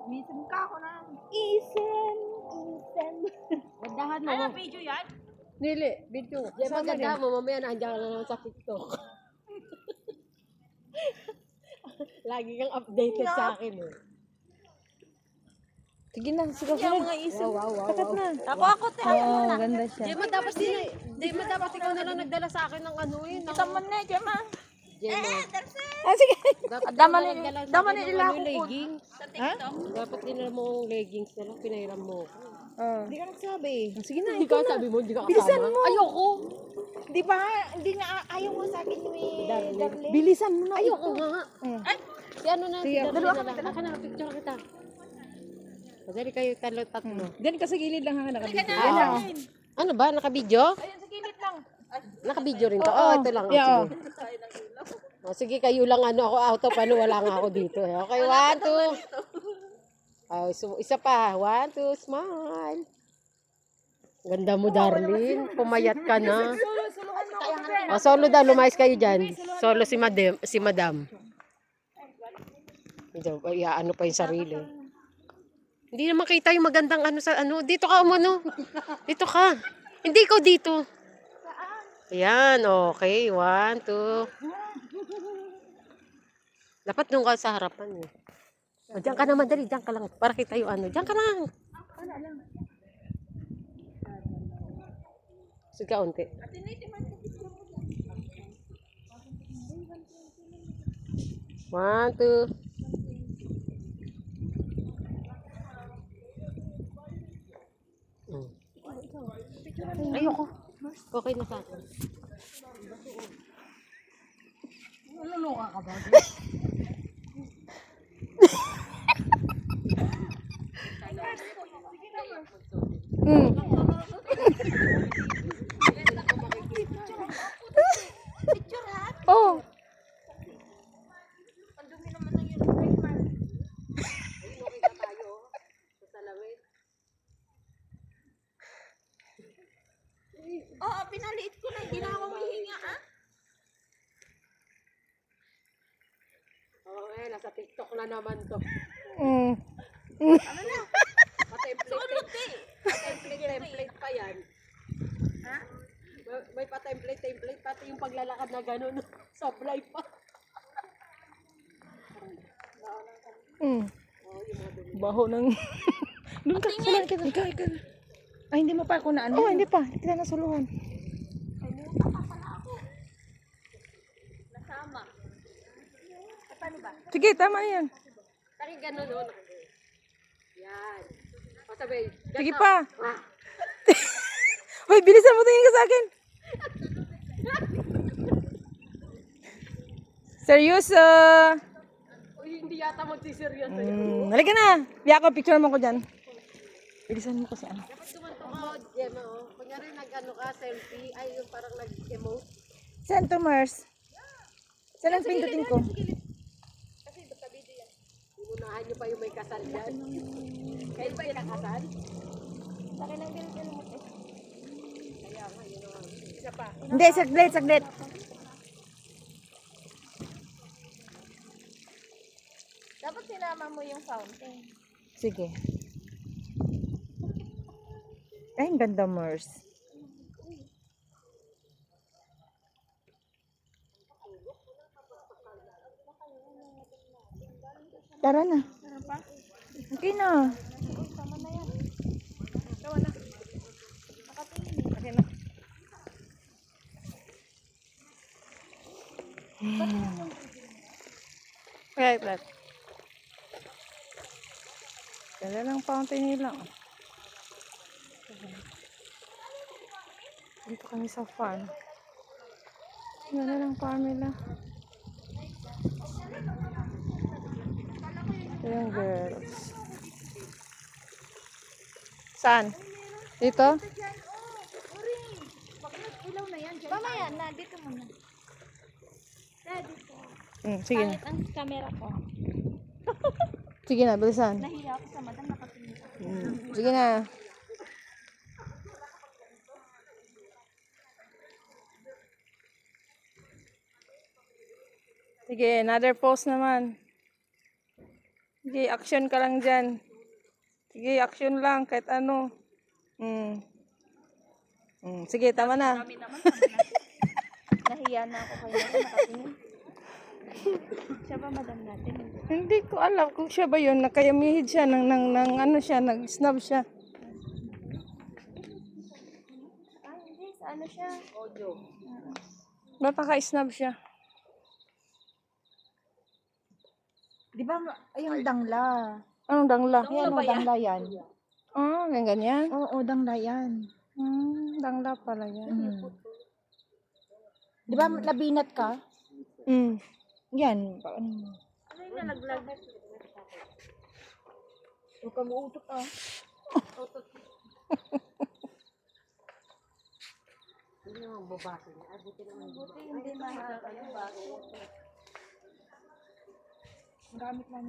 Minsan ka ako na. Isen. Gandahan mo. Ano, video yan? Nili, video. Yan maganda mo, mamaya nandiyan ka na naman sa TikTok. Lagi kang updated sa akin eh. Sige na, sige na. Mga isen. Wow. na. Ako, te. Oo, ganda siya. Jema, dapat ikaw na lang nagdala sa akin ng ano eh. Kita mo na, Jema. Jema. Ah, sige. Dapat Daman ikaw na ni- nagdala sa daman akin ni ng ila ano, ako po. leggings. Sa TikTok. Dapat dinala mo ang leggings na lang, pinahiram mo. Hindi ka nagsabi. Sige na, Hindi ka sabi mo, hindi ka Bilisan kasama. mo. Ayoko. Di ba? Hindi nga ayaw mo sa akin yung Darling. Bilisan mo na. Ayoko nga. Ay. Si ano na, si Sige, Darlene dalawa na lang. Aka na, picture kita. Madali kayo tatlo. Diyan ka sa gilid lang ha, nakabidyo. Ah, ano ba? Naka-video? Ayun, sa gilid lang. Naka-video rin to. Oh, ito lang. Oh, Yeah, sige. Oh, sige, kayo lang ano, ako out of ano, wala nga ako dito. Okay, 1, 2. Oh, isa pa. 1, 2, smile. Ganda mo, Darlene. Pumayat ka na. Oh, solo daw, lumayas kayo dyan. Solo si Madam. Ito, ano pa yung sarili. Hindi na makita yung magandang ano sa ano. Dito ka, umano. Dito ka. Hindi ko dito. Ayan, okay. 1, 2. Dapat doon ka sa harapan eh. O, diyan ka naman, dali. Diyan ka lang. Para kita yung ano. Diyan ka lang. Sige, kaunti. One, two. Ayoko. Okay na sa akin. Naluluka ka ba? Picture ha? Oh. Ang dumi naman ng uniform man. Okay na tayo. Sa salamin. Oo, pinaliit ko na. Hindi na ako mahinga, ha? Oo, nasa TikTok na naman to. Ano na? Pa-template pa yan. Ha? May pa-template, pati yung paglalakad na gano'n. Sablay pa. Baho ng... Doon ka, suluhan kita. Ikaw. Ay, hindi mo pa ako na ano? Oo, hindi pa. Hindi ka na suluhan. Ay, muta pa pala ako. Nasama. Paano ba? Sige, tama na yan. Taki gano'n, no? Yan. O sabi, Sige pa. Uy, bilisan mo, tingin ka sa akin. Seryoso. Uy, hindi yata magsiseryoso yun. Halika na. Biya ako, picture mo ko dyan. Bilisan mo kasi ano. Dapat tumanto ka, Gemma, oh. Kunyari nag-ano ka, selfie, ay yung parang nag-emote. Saan to, Mars? Saan ang pindutin ko? Unahan nyo pa yung may kasal dyan. Kayo ba yung nakasal? Laki ng bill mo eh. Kaya nga, yun ang isa pa. Hindi, saglit. Dapat sinama mo yung fountain. Sige. Ay, ang ganda, Mars. Tara na. Okay na. Sama na yan. Tawa na. Nakatingin eh. Okay na. Right. Ganda lang fountain nila. Dito kami sa farm. Ganda lang farm nila. Ito yung girls. Saan? Dito? Ilaw na yan. Mamaya na. Dito muna. Dito. Sige na. Pangit ang camera ko. Sige na, bilisan. Nahiya ako sa madam. Nakatingin ako. Sige na. Sige, another post naman. Sige, action ka lang dyan. Sige, action lang, kahit ano. Sige, tama na. Kami naman, tama na. Nahiya na ako kayo nakatingin. Siya ba madam natin? Hindi ko alam kung siya ba yun. Nakayamihid siya, ano siya, nag-snub siya. Ah, hindi. Sa ano siya? Audio. Ba't naka-snub siya? Di ba yung dangla? Anong dangla? Yan, o, dangla yan. Ah, ganyan. Oo, dangla yan. Dangla pala yan. Di ba nabinat ka? Yan. Ano yung nalaglag? Huwag kang uutot ah. Buti hindi mahal. Ang gamit namin